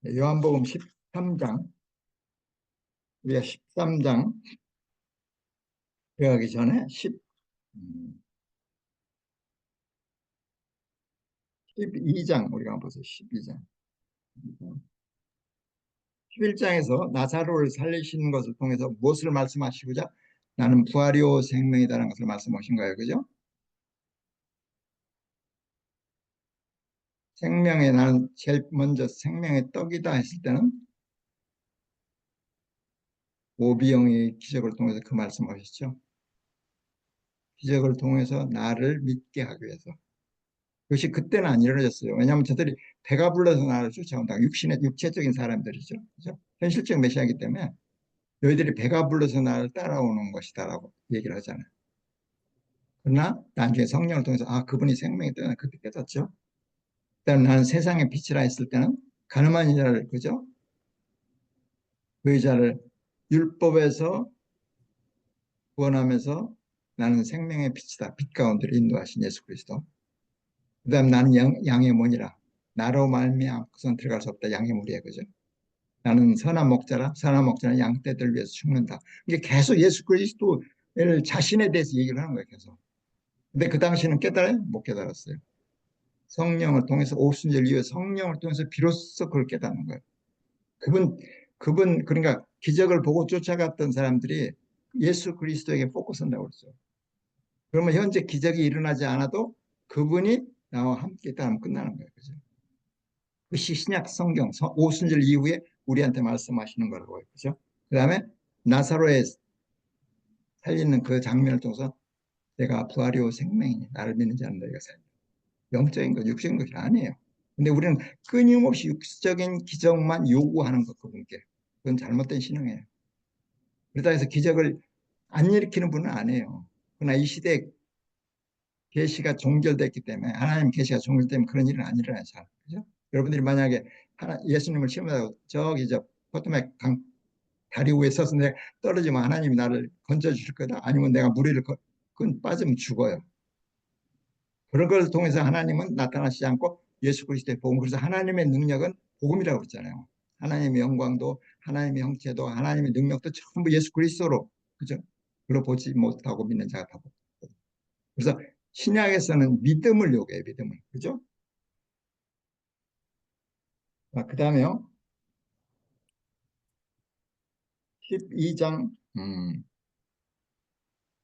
요한복음 13장, 우리가 13장 배워가기 전에 12장 우리가 한번 보세요. 12장. 11장에서 나사로를 살리시는 것을 통해서 무엇을 말씀하시고자 나는 부활이요 생명이다라는 것을 말씀하신 거예요. 그죠? 생명의 나는 제일 먼저 생명의 떡이다 했을 때는 오비영의 기적을 통해서 그 말씀하셨죠. 기적을 통해서 나를 믿게 하기 위해서. 그것이 그때는 안 이루어졌어요. 왜냐하면 저들이 배가 불러서 나를 쫓아온다. 육체적인 사람들이죠. 그죠? 현실적 메시아이기 때문에 너희들이 배가 불러서 나를 따라오는 것이다라고 얘기를 하잖아요. 그러나 나중에 성령을 통해서 그분이 생명이다. 그때 깨닫죠. 그다음 나는 세상의 빛이라 했을 때는 가늠한 여자를 그죠? 그 여자를 율법에서 구원하면서 나는 생명의 빛이다. 빛 가운데로 인도하신 예수 그리스도. 그다음 나는 양의 문이라. 나로 말미암고선 들어갈 수 없다. 양의 문이에요. 그죠? 나는 선한 목자라. 선한 목자는 양떼들 위해서 죽는다. 이게 계속 예수 그리스도를 자신에 대해서 얘기를 하는 거예요. 계속. 근데 그 당시는 깨달아요? 못 깨달았어요. 성령을 통해서 오순절 이후에 성령을 통해서 비로소 그걸 깨닫는 거예요. 그분 그러니까 기적을 보고 쫓아갔던 사람들이 예수 그리스도에게 포커스한다고 그랬어요. 그러면 현재 기적이 일어나지 않아도 그분이 나와 함께 있다면 끝나는 거예요. 그죠? 그것이 신약 성경 오순절 이후에 우리한테 말씀하시는 거라고요. 그죠? 그 다음에 나사로의 살리는 그 장면을 통해서 내가 부활이요 생명이니 나를 믿는 자는 너희가 살리라. 영적인 것, 육적인 것이 아니에요. 근데 우리는 끊임없이 육적인 기적만 요구하는 것, 그분께. 그건 잘못된 신앙이에요. 그러다 해서 기적을 안 일으키는 분은 아니에요. 그러나 이 시대에 계시가 종결됐기 때문에, 하나님 계시가 종결되면 그런 일은 안 일어나요. 잘. 그죠? 여러분들이 만약에 예수님을 시험하다고 저기 포토맥 다리 위에 서서 내가 떨어지면 하나님이 나를 건져주실 거다. 아니면 내가 무리를 그건 빠지면 죽어요. 그런 걸 통해서 하나님은 나타나시지 않고 예수 그리스도의 복음. 그래서 하나님의 능력은 복음이라고 그랬잖아요. 하나님의 영광도 하나님의 형체도 하나님의 능력도 전부 예수 그리스도로, 그죠? 그로 보지 못하고 믿는 자가 다 복. 그래서 신약에서는 믿음을 요구해요. 믿음을. 그죠? 그 다음에요. 12장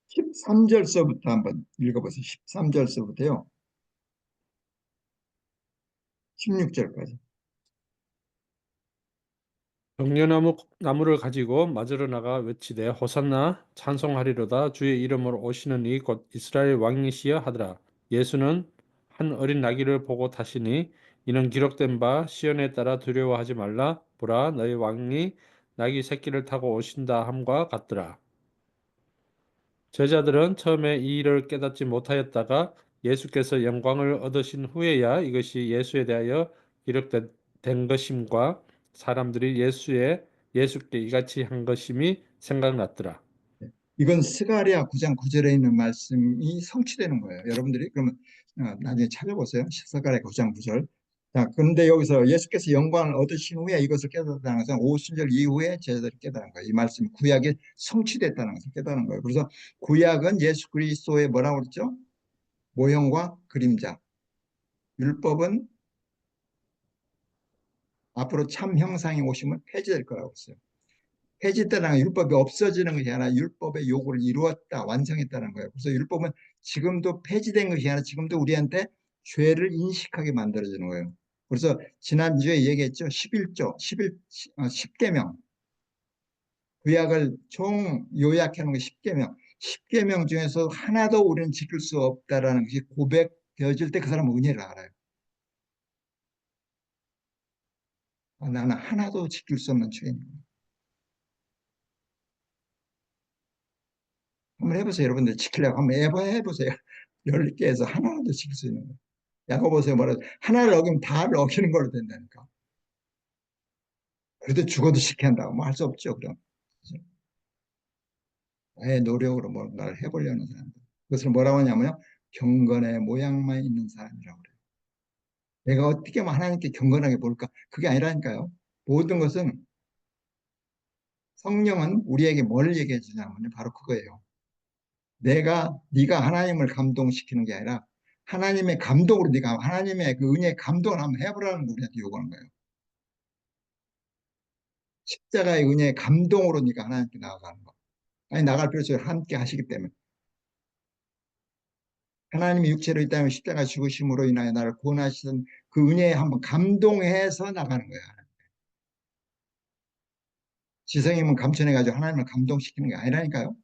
13절서부터 한번 읽어보세요. 13절서부터요. 16절까지. 나무를 가지고 맞으러 나가 외치되 호산나 찬송하리로다 주의 이름으로 오시는 이 곧 이스라엘 왕이시여 하더라. 예수는 한 어린 나귀를 보고 타시니 이는 기록된 바 시온에 따라 두려워하지 말라 보라 너희 왕이 나귀 새끼를 타고 오신다 함과 같더라. 제자들은 처음에 이 일을 깨닫지 못하였다가 예수께서 영광을 얻으신 후에야 이것이 예수에 대하여 기록된 것임과 사람들이 예수께 이같이 한 것임이 생각났더라. 이건 스가랴 9장 9절에 있는 말씀이 성취되는 거예요. 여러분들이 그러면 나중에 찾아보세요. 스가랴 9장 9절. 자, 그런데 여기서 예수께서 영광을 얻으신 후에 이것을 깨닫다는 것은 오순절 이후에 제자들이 깨달은 거예요. 이 말씀 구약이 성취됐다는 것을 깨달은 거예요. 그래서 구약은 예수 그리스도의 뭐라고 그랬죠? 모형과 그림자. 율법은 앞으로 참 형상이 오시면 폐지될 거라고 했어요. 폐지했다는 율법이 없어지는 것이 아니라 율법의 요구를 이루었다, 완성했다는 거예요. 그래서 율법은 지금도 폐지된 것이 아니라 지금도 우리한테 죄를 인식하게 만들어지는 거예요. 그래서 지난주에 얘기했죠. 11조, 10계명. 구약을 총 요약해 놓은 게 10계명. 10계명 중에서 하나도 우리는 지킬 수 없다라는 것이 고백되어질 때 그 사람은 은혜를 알아요. 나는 하나도 지킬 수 없는 죄인입니다. 한번 해보세요. 여러분들 지키려고 한번 해보세요. 10개에서 하나라도 지킬 수 있는 거예요. 야고보서에 뭐라도 하나를 어기면 다 어기는 걸로 된다니까. 그래도 죽어도 지켜야 한다고 뭐 할 수 없죠. 그럼. 그죠? 아예 노력으로 뭔가를 해보려는 사람들. 그것을 뭐라고 하냐면요. 경건의 모양만 있는 사람이라고 그래요. 내가 어떻게 하면 하나님께 경건하게 볼까? 그게 아니라니까요. 모든 것은 성령은 우리에게 뭘 얘기해 주냐면 바로 그거예요. 네가 하나님을 감동시키는 게 아니라 하나님의 감동으로 네가 하나님의 그 은혜의 감동을 한번 해보라는 거 우리한테 요구하는 거예요. 십자가의 은혜의 감동으로 네가 하나님께 나아가는 거. 아니 나갈 필요 없어요. 함께 하시기 때문에. 하나님이 육체로 있다면 십자가 죽으심으로 인하여 나를 구원하시던 그 은혜에 한번 감동해서 나가는 거야. 지성이면 감천해가지고 하나님을 감동시키는 게 아니라니까요.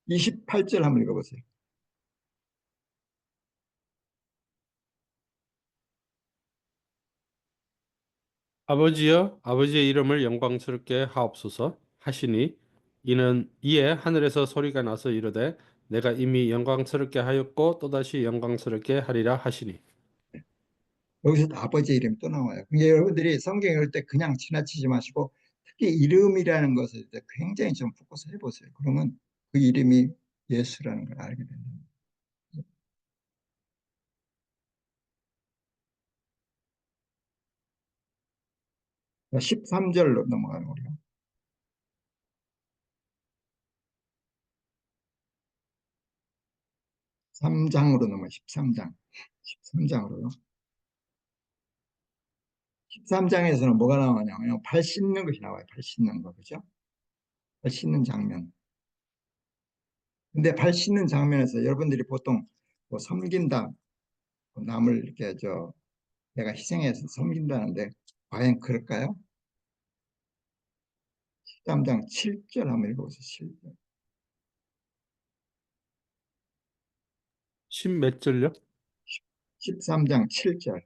28절 한번 읽어보세요. 아버지여 아버지의 이름을 영광스럽게 하옵소서 하시니 이는 이에 하늘에서 소리가 나서 이르되 내가 이미 영광스럽게 하였고 또다시 영광스럽게 하리라 하시니. 여기서 아버지의 이름이 또 나와요. 그러니까 여러분들이 성경 읽을 때 그냥 지나치지 마시고 특히 이름이라는 것을 굉장히 좀 포커스 해보세요. 그러면 그 이름이 예수라는 걸 알게 됩니다. 13절로 넘어가는 우리가. 3장으로 넘어가 13장. 13장으로요. 13장에서는 뭐가 나오냐면 발 씻는 것이 나와요. 발 씻는 거. 그죠? 발 씻는 장면. 근데 발 씻는 장면에서 여러분들이 보통 뭐 섬긴다, 뭐 남을 이렇게 내가 희생해서 섬긴다는데 과연 그럴까요? 13장 7절 한번 읽어보세요. 7절. 십몇 절요? 13장 7절.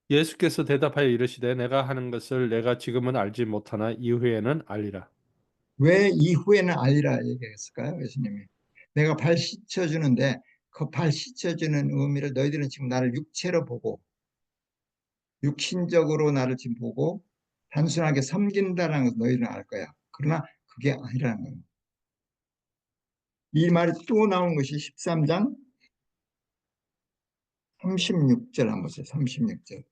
예수께서 대답하여 이르시되 내가 하는 것을 내가 지금은 알지 못하나 이후에는 알리라. 왜 이후에는 아니라 얘기했을까요? 예수님이. 내가 발 씻어주는데 그 발 씻어주는 의미를 너희들은 지금 나를 육체로 보고 육신적으로 나를 지금 보고 단순하게 섬긴다는 것을 너희는 알 거야. 그러나 그게 아니라는 거예요. 이 말이 또 나온 것이 13장 36절 한번 보세요. 36절.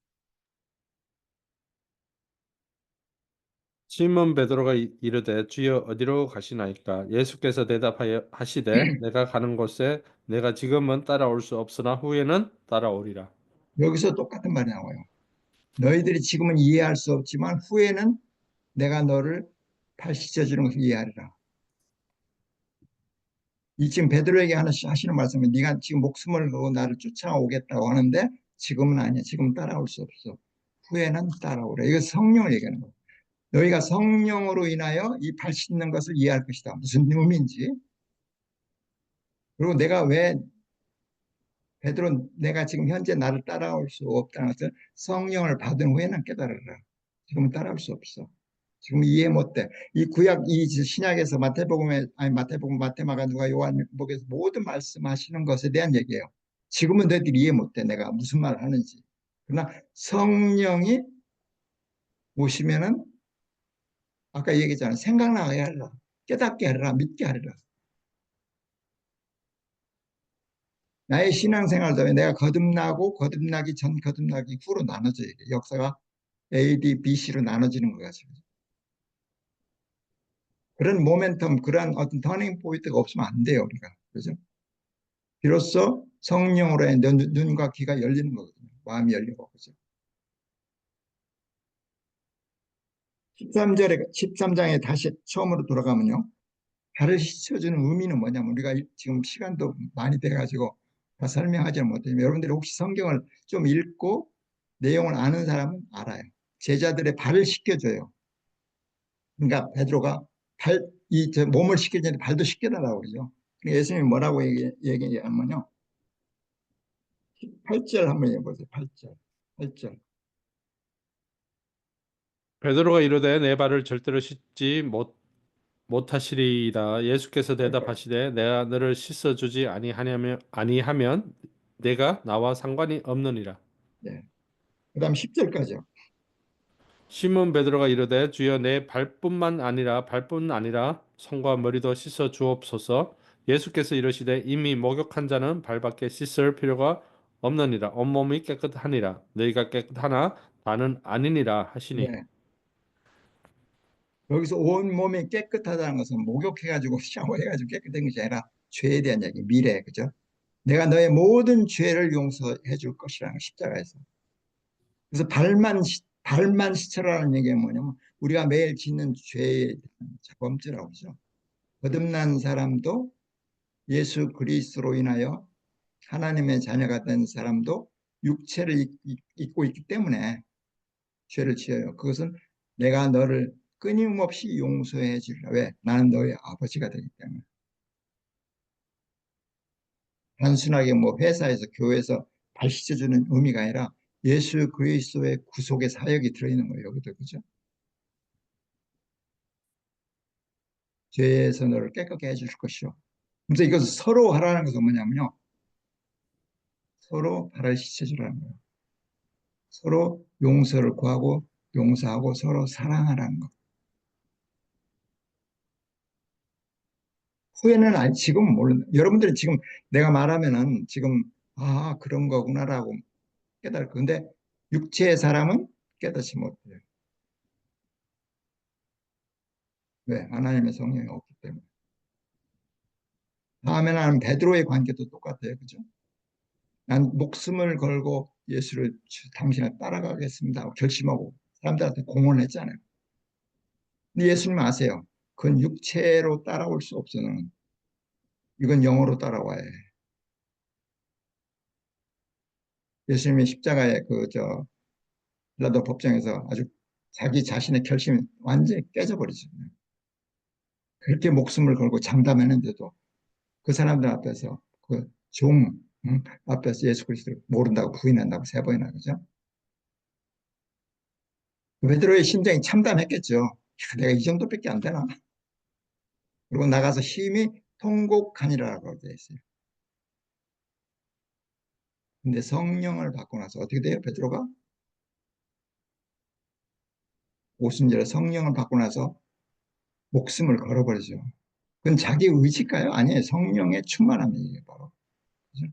시몬 베드로가 이르되 주여 어디로 가시나이까 예수께서 대답하여 하시되 내가 가는 곳에 내가 지금은 따라올 수 없으나 후에는 따라오리라. 여기서 똑같은 말이 나와요. 너희들이 지금은 이해할 수 없지만 후에는 내가 너를 발 씻어주는 것을 이해하리라. 이 지금 베드로에게 하시는 말씀은 네가 지금 목숨을 걸고 나를 쫓아오겠다고 하는데 지금은 아니야. 지금 따라올 수 없어. 후에는 따라오라. 이거 성령을 얘기하는 거예요. 너희가 성령으로 인하여 이 발 씻는 것을 이해할 것이다. 무슨 의미인지. 그리고 내가 왜 베드로 내가 지금 현재 나를 따라올 수 없다는 것을 성령을 받은 후에는 깨달으라. 지금은 따라올 수 없어. 지금 이해 못돼. 이 구약 이 신약에서 마태복음에 아니 마태복음 마테마가 누가 요한복음에서 모든 말씀하시는 것에 대한 얘기예요. 지금은 너희들이 이해 못돼. 내가 무슨 말을 하는지. 그러나 성령이 오시면은 아까 얘기했잖아요. 생각나게 하라. 깨닫게 하라. 믿게 하라. 나의 신앙생활도 내가 거듭나고 거듭나기 전 거듭나기 후로 나눠져야 돼. 역사가 A, D, B, C로 나눠지는 것 같습니다. 그런 모멘텀, 그런 어떤 터닝 포인트가 없으면 안 돼요, 우리가. 그죠? 비로소 성령으로 눈과 귀가 열리는 거거든요. 마음이 열리고, 그죠? 13장에 다시 처음으로 돌아가면요. 발을 씻어주는 의미는 뭐냐면, 우리가 지금 시간도 많이 돼가지고 다 설명하지 못해요. 여러분들이 혹시 성경을 좀 읽고 내용을 아는 사람은 알아요. 제자들의 발을 씻겨줘요. 그러니까 베드로가 몸을 씻길 전에 발도 씻겨달라고 그러죠. 그러니까 예수님이 뭐라고 얘기하면요. 8절 한번 해보세요. 8절. 8절. 베드로가 이르되 내 발을 절대로 씻지 못하시리이다. 예수께서 대답하시되 내가 너를 씻어 주지 아니하면 내가 나와 상관이 없느니라. 네. 그 다음 10절까지요. 시몬 베드로가 이르되 주여 내 발뿐만 아니라 발뿐 아니라 손과 머리도 씻어 주옵소서. 예수께서 이르시되 이미 목욕한 자는 발밖에 씻을 필요가 없느니라 온몸이 깨끗하니라 너희가 깨끗하나 나는 아니니라 하시니 네. 여기서 온 몸이 깨끗하다는 것은 목욕해가지고 샤워해가지고 깨끗한 것이 아니라 죄에 대한 얘기, 미래, 그죠? 내가 너의 모든 죄를 용서해 줄 것이라는 십자가에서. 그래서 발만 씻으라는 얘기가 뭐냐면 우리가 매일 짓는 죄의 범죄라고 그러죠. 거듭난 사람도 예수 그리스도로 인하여 하나님의 자녀가 된 사람도 육체를 입고 있기 때문에 죄를 지어요. 그것은 내가 너를 끊임없이 용서해 주리라. 왜? 나는 너의 아버지가 되기 때문에. 단순하게 뭐 회사에서 교회에서 발 씻어주는 의미가 아니라 예수 그리스도의 구속의 사역이 들어있는 거예요. 여기도 그죠? 죄에서 너를 깨끗게 해줄 것이요. 그래서 이것을 서로 하라는 것은 뭐냐면요. 서로 발을 씻어주라는 거예요. 서로 용서를 구하고 용서하고 서로 사랑하라는 거. 후회는 아니, 지금 모르는, 여러분들은 지금 내가 말하면은 지금, 아, 그런 거구나라고 깨달을 건데, 육체의 사람은 깨닫지 못해요. 왜? 하나님의 성령이 없기 때문에. 다음에 나는 베드로의 관계도 똑같아요. 그죠? 난 목숨을 걸고 예수를 당신을 따라가겠습니다 하고 결심하고 사람들한테 공언을 했잖아요. 근데 예수님 아세요. 그건 육체로 따라올 수 없어. 너는. 이건 영어로 따라와야 해. 예수님의 십자가에 빌라도 법정에서 아주 자기 자신의 결심이 완전히 깨져버리죠. 그렇게 목숨을 걸고 장담했는데도 그 사람들 앞에서 그 종 앞에서 예수 그리스도를 모른다고 부인한다고 세 번이나 그죠? 베드로의 심정이 참담했겠죠. 야, 내가 이 정도밖에 안 되나? 그리고 나가서 힘이 통곡하니라라고 되어 있어요. 근데 성령을 받고 나서 어떻게 돼요? 베드로가 50절에 성령을 받고 나서 목숨을 걸어버리죠. 그건 자기 의지일까요? 아니에요. 성령의 충만함이에요. 바로. 그죠?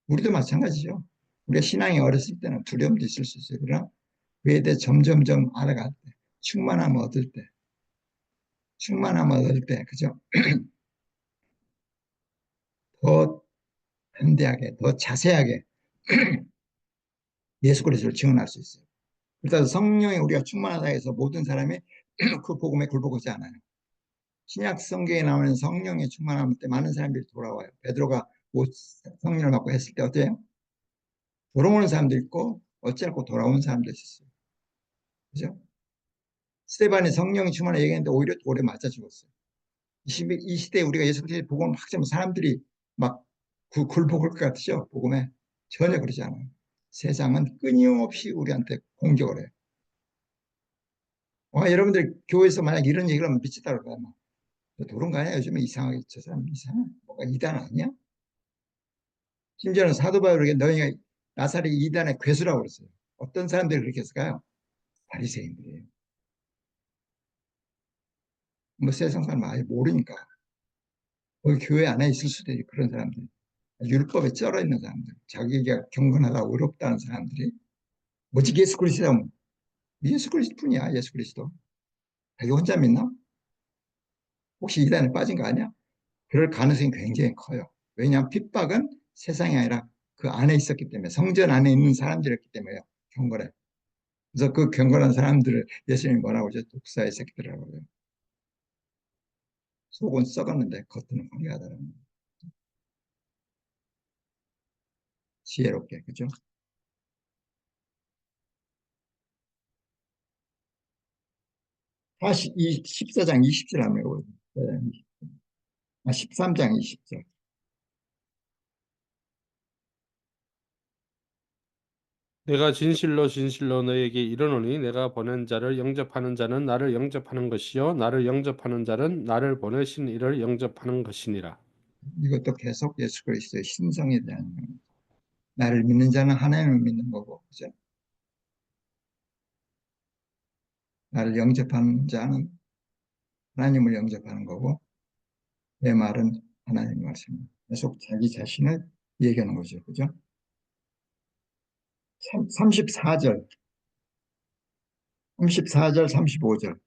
우리도 마찬가지죠. 우리가 신앙이 어렸을 때는 두려움도 있을 수 있어요. 그러나 그에 대해 점점점 알아갈 때, 충만함을 얻을 때, 충만함을 얻을 때, 그죠? 더 담대하게, 더 자세하게 예수 그리스도를 증언할 수 있어요. 일단 성령이 우리가 충만하다 해서 모든 사람이 그 복음에 굴복하지 않아요. 신약 성경에 나오는 성령의 충만함 때 많은 사람들이 돌아와요. 베드로가 성령을 받고 했을 때 어때요? 돌아오는 사람도 있고 어찌 않고 돌아온 사람도 있었어요. 그죠? 스테반이 성령이 충만해 얘기했는데 오히려 돌에 맞아 죽었어요. 이 시대에 우리가 예수 그리스도의 복음을 확 전면 사람들이 막 굴복할 것 같으죠? 복음에 전혀 그러지 않아요. 세상은 끊임없이 우리한테 공격을 해요. 여러분들 교회에서 만약 이런 얘기를 하면 미치다 그럴 거야. 도른 거 아니야? 요즘에 이상하게 저 사람 이상해. 뭐가 이단 아니야? 심지어는 사도 바울에게 너희가 나사렛 이단의 괴수라고 그랬어요. 어떤 사람들이 그렇게 했을까요? 바리새인들이에요. 뭐 세상 사람 아예 모르니까. 거기 교회 안에 있을 수도 있고 그런 사람들. 율법에 쩔어 있는 사람들. 자기가 경건하다 의롭다는 사람들이 뭐지 예수 그리스도라면 예수 그리스도뿐이야. 예수 그리스도. 자기 혼자 믿나? 혹시 이단에 빠진 거 아니야? 그럴 가능성이 굉장히 커요. 왜냐하면 핍박은 세상이 아니라 그 안에 있었기 때문에 성전 안에 있는 사람들이었기 때문에요. 경건해. 그래서 그 경건한 사람들을 예수님이 뭐라고 하죠? 독사의 새끼들이라고 해요. 속은 썩었는데 겉은 화려하다는 지혜롭게 그죠? 14장 20절 하면 13장 20절. 내가 진실로 진실로 너에게 이르노니 내가 보낸 자를 영접하는 자는 나를 영접하는 것이요 나를 영접하는 자는 나를 보내신 이를 영접하는 것이니라. 이것도 계속 예수 그리스도의 신성에 대한 나를 믿는 자는 하나님을 믿는 거고 그죠? 나를 영접하는 자는 하나님을 영접하는 거고 내 말은 하나님 말씀. 계속 자기 자신을 얘기하는 거죠. 그죠? 34절, 34절, 35절.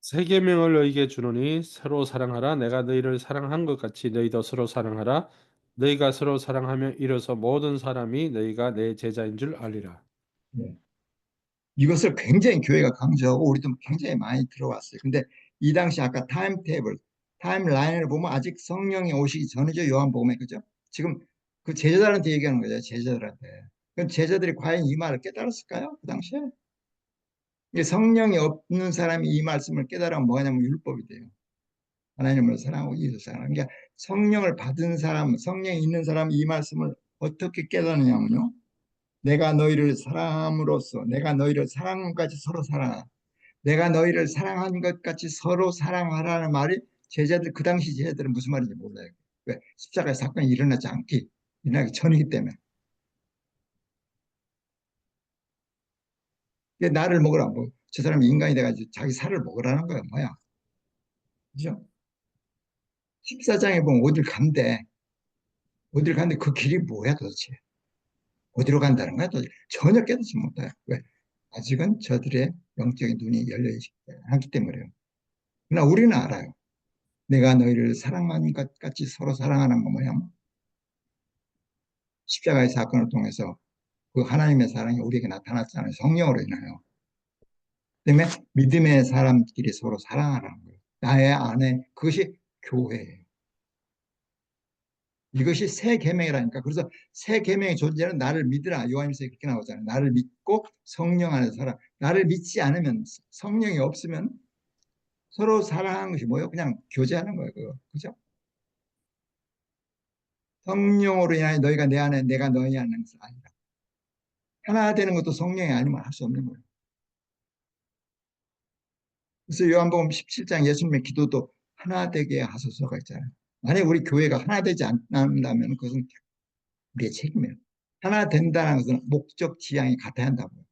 새 계명을 너희에게 주노니 서로 사랑하라. 내가 너희를 사랑한 것 같이 너희도 서로 사랑하라. 너희가 서로 사랑하며 이로써 모든 사람이 너희가 내 제자인 줄 알리라. 예. 이것을 굉장히 교회가 강조하고 우리도 굉장히 많이 들어왔어요. 근데 이 당시 아까 타임테이블, 타임라인을 보면 아직 성령이 오시기 전이죠. 요한복음에. 그죠? 지금 그 제자들한테 얘기하는 거죠. 제자들한테. 그럼 제자들이 과연 이 말을 깨달았을까요? 그 당시에? 이게 성령이 없는 사람이 이 말씀을 깨달으면 뭐가 냐면 율법이 돼요. 하나님을 사랑하고 이웃을 사랑하는. 그러니까 성령을 받은 사람, 성령이 있는 사람이 이 말씀을 어떻게 깨닫느냐면요. 내가 너희를 사랑함으로써 내가 너희를 사랑한 것 같이 서로 사랑하라. 내가 너희를 사랑한 것 같이 서로 사랑하라는 말이 제자들 그 당시 제자들은 무슨 말인지 몰라요. 왜? 십자가의 사건이 일어나지 않기 일어나기 전이기 때문에. 나를 먹으라. 뭐, 저 사람이 인간이 돼가지고 자기 살을 먹으라는 거야. 뭐야. 그죠? 14장에 보면 어딜 간대. 어딜 간대. 그 길이 뭐야 도대체. 어디로 간다는 거야? 도대체. 전혀 깨닫지 못해요. 왜? 아직은 저들의 영적인 눈이 열려 있지 않기 때문에요. 그러나 우리는 알아요. 내가 너희를 사랑하는 것 같이 서로 사랑하는 거 뭐냐? 십자가의 사건을 통해서 그 하나님의 사랑이 우리에게 나타났잖아요. 성령으로 인하여. 때문에 믿음의 사람끼리 서로 사랑하라는 거예요. 나의 안에 그것이 교회예요. 이것이 새 계명이라니까. 그래서 새 계명의 존재는 나를 믿으라. 요한일서에 그렇게 나오잖아요. 나를 믿고 성령 안에서 살아. 나를 믿지 않으면 성령이 없으면 서로 사랑하는 것이 뭐예요? 그냥 교제하는 거예요. 그거. 그죠? 성령으로 인하여 너희가 내 안에 내가 너희 안에 있는 것이 아니라. 하나 되는 것도 성령이 아니면 할 수 없는 거예요. 그래서 요한복음 17장 예수님의 기도도 하나 되게 하소서가 있잖아요. 만약 우리 교회가 하나 되지 않는다면 그것은 우리의 책임이에요. 하나 된다는 것은 목적 지향이 같아야 한다고요.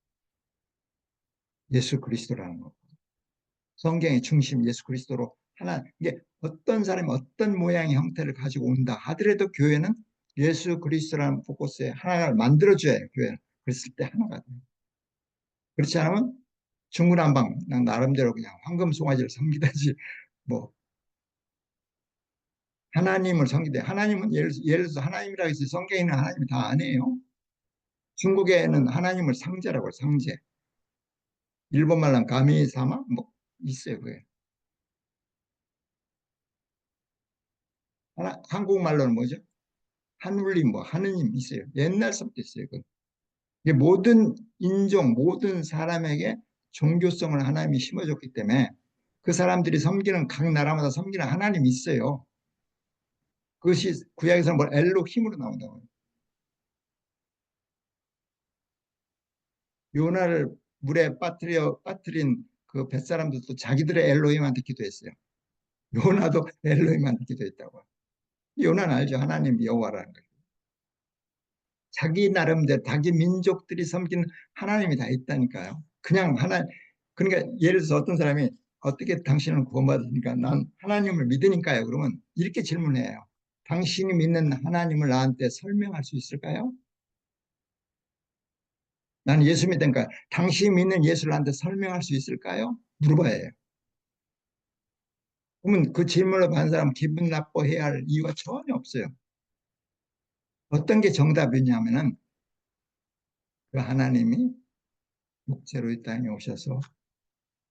예수 그리스도라는 거. 성경의 중심 예수 그리스도로 하나. 이게 어떤 사람이 어떤 모양의 형태를 가지고 온다 하더라도 교회는 예수 그리스도라는 포커스에 하나를 만들어줘야 해요. 교회는. 그랬을 때 하나가 돼요. 그렇지 않으면 중구난방 그냥 나름대로 그냥 황금 송아지를 섬기듯이 뭐 하나님을 섬기되 하나님은 예를 들어서 하나님이라고 해서 성경에 있는 하나님이 다 아니에요. 중국에는 하나님을 상제라고 해요. 상제. 일본 말로는 가미사마 뭐 있어요. 그게. 한국말로는 뭐죠? 하늘님 뭐 하느님 있어요. 옛날서부터 있어요. 이게 모든 인종 모든 사람에게 종교성을 하나님이 심어줬기 때문에 그 사람들이 섬기는 각 나라마다 섬기는 하나님이 있어요. 그것이 구약에서는 뭘 엘로힘으로 나온다고. 요나를 물에 빠뜨린 그 뱃사람들도 자기들의 엘로힘한테 기도했어요. 요나도 엘로힘한테 기도했다고. 요나는 알죠. 하나님 여호와라는 걸. 자기 나름대로 자기 민족들이 섬기는 하나님이 다 있다니까요. 그냥 그러니까 예를 들어서 어떤 사람이 어떻게 당신은 구원받으니까 난 하나님을 믿으니까요. 그러면 이렇게 질문해요. 당신이 믿는 하나님을 나한테 설명할 수 있을까요? 나는 예수 믿으니까 당신이 믿는 예수를 나한테 설명할 수 있을까요? 물어봐야 해요. 그러면 그 질문을 받은 사람 기분 나빠해야 할 이유가 전혀 없어요. 어떤 게 정답이냐면은 그 하나님이 육체로 이 땅에 오셔서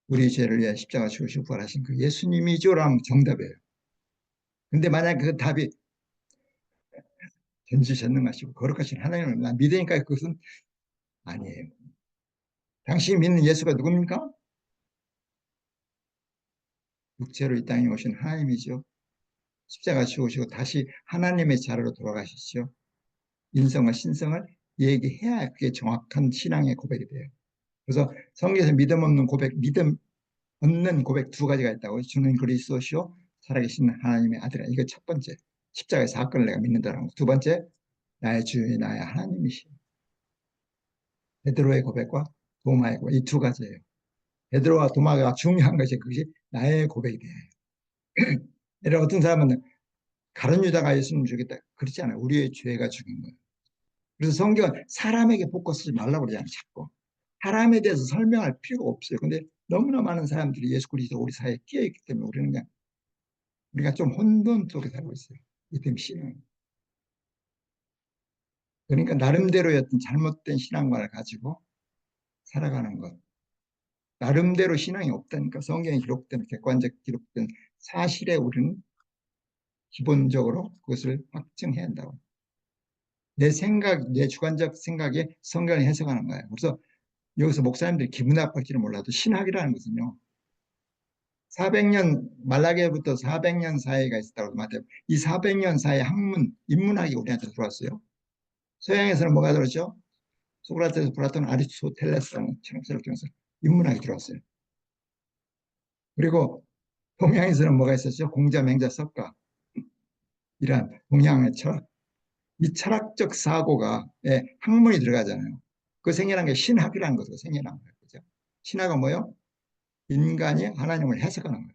우리 죄를 위해 십자가 죽으시고 부활하신 그 예수님이죠라면 정답이에요. 근데 만약 그 답이 전지전능하시고 거룩하신 하나님을 나 믿으니까 그것은 아니에요. 당신이 믿는 예수가 누굽니까? 육체로 이 땅에 오신 하나님이죠. 십자가 죽으시고 다시 하나님의 자리로 돌아가시죠. 인성과 신성을 얘기해야 그게 정확한 신앙의 고백이 돼요. 그래서 성경에서 믿음 없는 고백, 믿음 없는 고백 두 가지가 있다고. 주는 그리스도시요 살아계신 하나님의 아들이라. 이거 첫 번째. 십자가의 사건을 내가 믿는다는 거. 두 번째, 나의 주인 나의 하나님이시요. 베드로의 고백과 도마의 고백 이 두 가지예요. 베드로와 도마가 중요한 것이 그것이 나의 고백이 돼요. 예를 어떤 사람은 가룟 유다가 예수님 죽였다. 그렇지 않아요. 우리의 죄가 죽인 거예요. 그래서 성경은 사람에게 포커스하지 말라고 그러잖아요. 자꾸. 사람에 대해서 설명할 필요가 없어요. 근데 너무나 많은 사람들이 예수 그리스도 우리 사회에 끼어 있기 때문에 우리는 그냥 우리가 좀 혼돈 속에 살고 있어요. 이 때문에 신앙. 그러니까 나름대로의 어떤 잘못된 신앙관을 가지고 살아가는 것. 나름대로 신앙이 없다니까 성경에 기록된 객관적 기록된 사실에 우리는 기본적으로 그것을 확증해야 한다고. 내 생각, 내 주관적 생각에 성경을 해석하는 거예요. 그래서 여기서 목사님들이 기분 나쁠지는 몰라도 신학이라는 것은요. 400년 말라기부터 400년 사이가 있었다고 말해요. 이 400년 사이 학문, 인문학이 우리한테 들어왔어요. 서양에서는 뭐가 들었죠? 소크라테스, 플라톤, 아리스토텔레스라는 철학자를 통해서 인문학이 들어왔어요. 그리고 동양에서는 뭐가 있었죠? 공자, 맹자, 석가 이런 동양의 철학. 이 철학적 사고가 학문이 들어가잖아요. 그 생겨난 게 신학이라는 것으로 생겨난 거예요. 그죠? 신학은 뭐요? 인간이 하나님을 해석하는 거예요.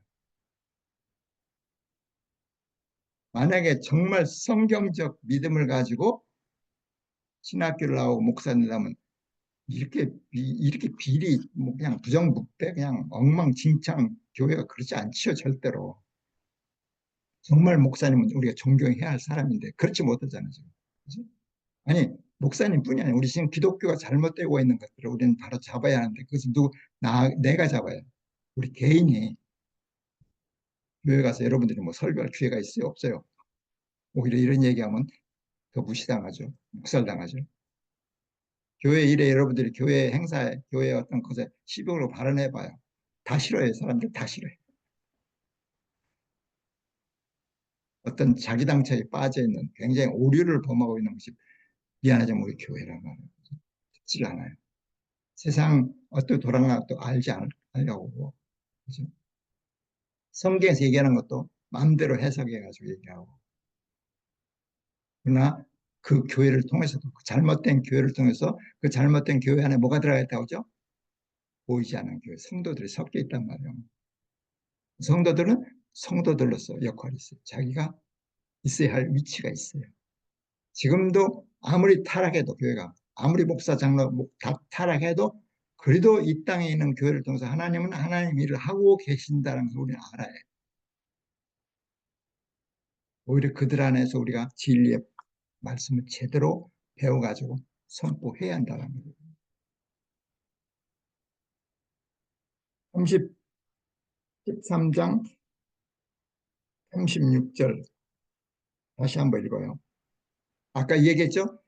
만약에 정말 성경적 믿음을 가지고 신학교를 나오고 목사님이라면 이렇게 비리 뭐 그냥 부정부패 그냥 엉망진창 교회가 그렇지 않지요 절대로. 정말 목사님은 우리가 존경해야 할 사람인데 그렇지 못하잖아요 지금. 그죠? 아니 목사님뿐이 아니라 우리 지금 기독교가 잘못되고 있는 것들을 우리는 바로 잡아야 하는데 그것은 내가 잡아야 해. 우리 개인이 교회 가서 여러분들이 뭐 설교할 기회가 있어요 없어요. 오히려 이런 얘기하면 더 무시당하죠. 묵살당하죠. 교회 일에 여러분들이 교회 행사에 교회 어떤 것에 시비로 발언해봐요. 다 싫어해요. 사람들 다 싫어해요. 어떤 자기 당착에 빠져있는 굉장히 오류를 범하고 있는 것이 미안하지만 우리 교회란 말이에요. 듣지를 않아요. 세상 어떻게 돌아가나 또 알려고. 그죠? 성경에서 얘기하는 것도 마음대로 해석해가지고 얘기하고. 그러나 그 교회를 통해서도 그 잘못된 교회를 통해서 그 잘못된 교회 안에 뭐가 들어가 있다고 하죠? 보이지 않는 교회, 성도들이 섞여 있단 말이에요. 성도들은 성도들로서 역할이 있어요. 자기가 있어야 할 위치가 있어요. 지금도 아무리 타락해도 교회가 아무리 목사 장로 다 타락해도 그래도 이 땅에 있는 교회를 통해서 하나님은 하나님 일을 하고 계신다는 걸 우리는 알아야 해요. 오히려 그들 안에서 우리가 진리의 말씀을 제대로 배워가지고 선포해야 한다는 거예요. 13장 36절 다시 한번 읽어요. 아까 얘기했죠?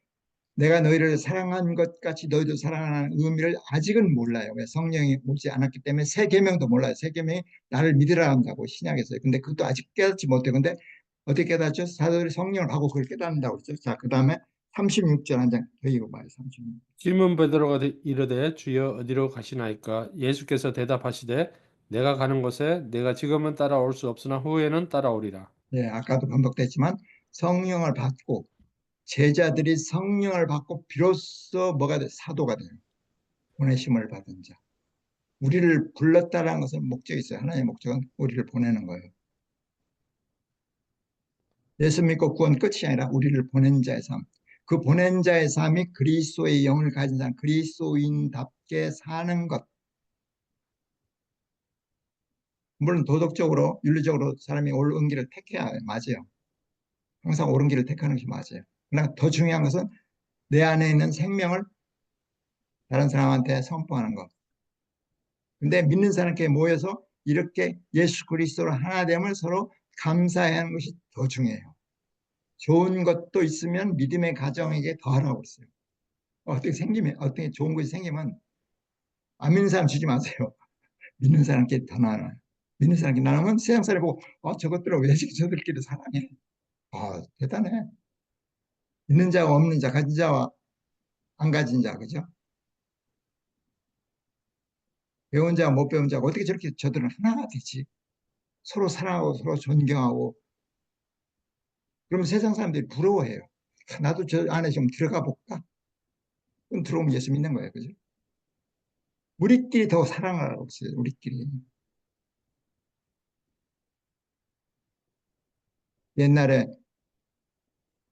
내가 너희를 사랑한 것 같이 너희도 사랑하는 의미를 아직은 몰라요. 왜? 성령이 오지 않았기 때문에 새 계명도 몰라요. 새 계명이 나를 믿으라 한다고 신약에서. 근데 그것도 아직 깨닫지 못해. 근데 어떻게 깨닫죠? 사도들이 성령을 하고 그걸 깨닫는다고 그랬죠. 자, 그 다음에 36절 한 장 더 읽어봐요. 36. 시몬 베드로가 이르되 주여 어디로 가시나이까 예수께서 대답하시되 내가 가는 곳에 내가 지금은 따라올 수 없으나 후에는 따라오리라. 예, 아까도 반복됐지만 성령을 받고 제자들이 성령을 받고 비로소 뭐가 돼? 사도가 돼요. 보내심을 받은 자. 우리를 불렀다라는 것은 목적이 있어요. 하나님의 목적은 우리를 보내는 거예요. 예수 믿고 구원 끝이 아니라 우리를 보낸 자의 삶. 그 보낸 자의 삶이 그리스도의 영을 가진 사람, 그리스도인답게 사는 것. 물론 도덕적으로, 윤리적으로 사람이 옳은 길을 택해야 맞아요. 항상 옳은 길을 택하는 것이 맞아요. 그러나 더 중요한 것은 내 안에 있는 생명을 다른 사람한테 선포하는 것. 근데 믿는 사람께 모여서 이렇게 예수 그리스도로 하나됨을 서로 감사해야 하는 것이 더 중요해요. 좋은 것도 있으면 믿음의 가정에게 더하라고 했어요. 어떻게 좋은 것이 생기면 안 믿는 사람 주지 마세요. 믿는 사람께 더 나눠요. 믿는 사람께 나누면 세상 사람이 보고 저것들은 왜 저들끼리 사랑해. 대단해. 있는 자와 없는 자, 가진 자와 안 가진 자, 그죠? 배운 자와 못 배운 자가 어떻게 저렇게 저들은 하나가 되지? 서로 사랑하고 서로 존경하고 그러면 세상 사람들이 부러워해요. 나도 저 안에 좀 들어가 볼까? 그럼 들어오면 예수 믿는 거예요. 그죠? 우리끼리 더 사랑하라고 했어요. 우리끼리. 옛날에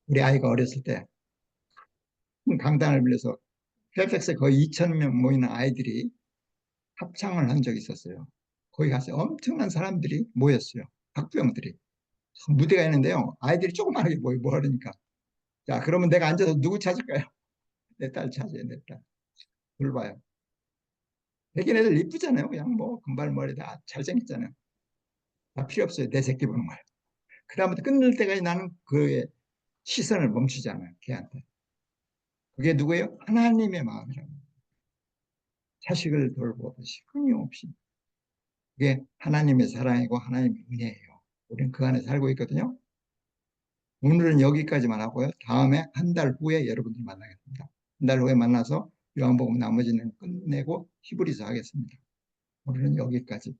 우리 아이가 어렸을 때 큰 강당을 빌려서 펠팩스에 거의 2천 명 모이는 아이들이 합창을 한 적이 있었어요. 거기 가서 엄청난 사람들이 모였어요. 학부형들이. 무대가 있는데요. 아이들이 조그맣게 모여 뭐 하니까. 자, 그러면 내가 앉아서 누구 찾을까요? 내 딸 찾아요, 내 딸. 불 봐요. 애긴 애들 이쁘잖아요. 그냥 뭐 금발머리 다 잘생겼잖아요. 다 필요 없어요. 내 새끼 보는 거예요. 그다음부터 끝날 때까지 나는 그 시선을 멈추지 않아요. 걔한테. 그게 누구예요? 하나님의 마음이라고. 자식을 돌보듯이 끊임없이. 그게 하나님의 사랑이고 하나님의 은혜예요. 우리는 그 안에 살고 있거든요. 오늘은 여기까지만 하고요. 다음에 한 달 후에 여러분들 만나겠습니다. 한 달 후에 만나서 요한복음 나머지는 끝내고 히브리서 하겠습니다. 오늘은 여기까지.